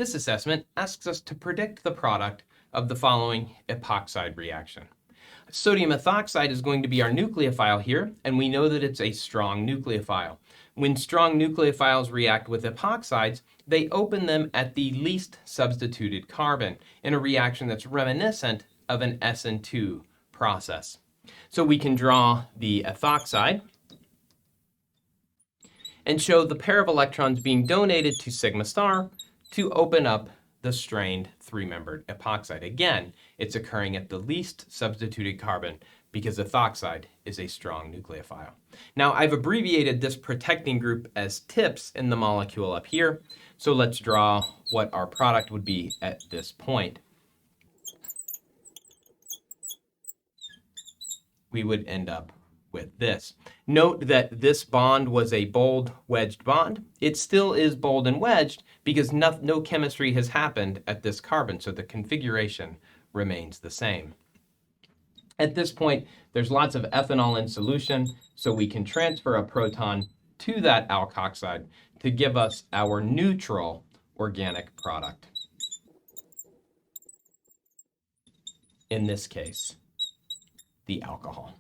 This assessment asks us to predict the product of the following epoxide reaction. Sodium ethoxide is going to be our nucleophile here, and we know that it's a strong nucleophile. When strong nucleophiles react with epoxides, they open them at the least substituted carbon in a reaction that's reminiscent of an SN2 process. So we can draw the ethoxide and show the pair of electrons being donated to sigma star to open up the strained three-membered epoxide. Again, it's occurring at the least substituted carbon because ethoxide is a strong nucleophile. Now, I've abbreviated this protecting group as TIPS in the molecule up here, so let's draw what our product would be at this point. We would end up with this. Note that this bond was a bold wedged bond. It still is bold and wedged because no chemistry has happened at this carbon, so the configuration remains the same. At this point, there's lots of ethanol in solution, so we can transfer a proton to that alkoxide to give us our neutral organic product. In this case, the alcohol.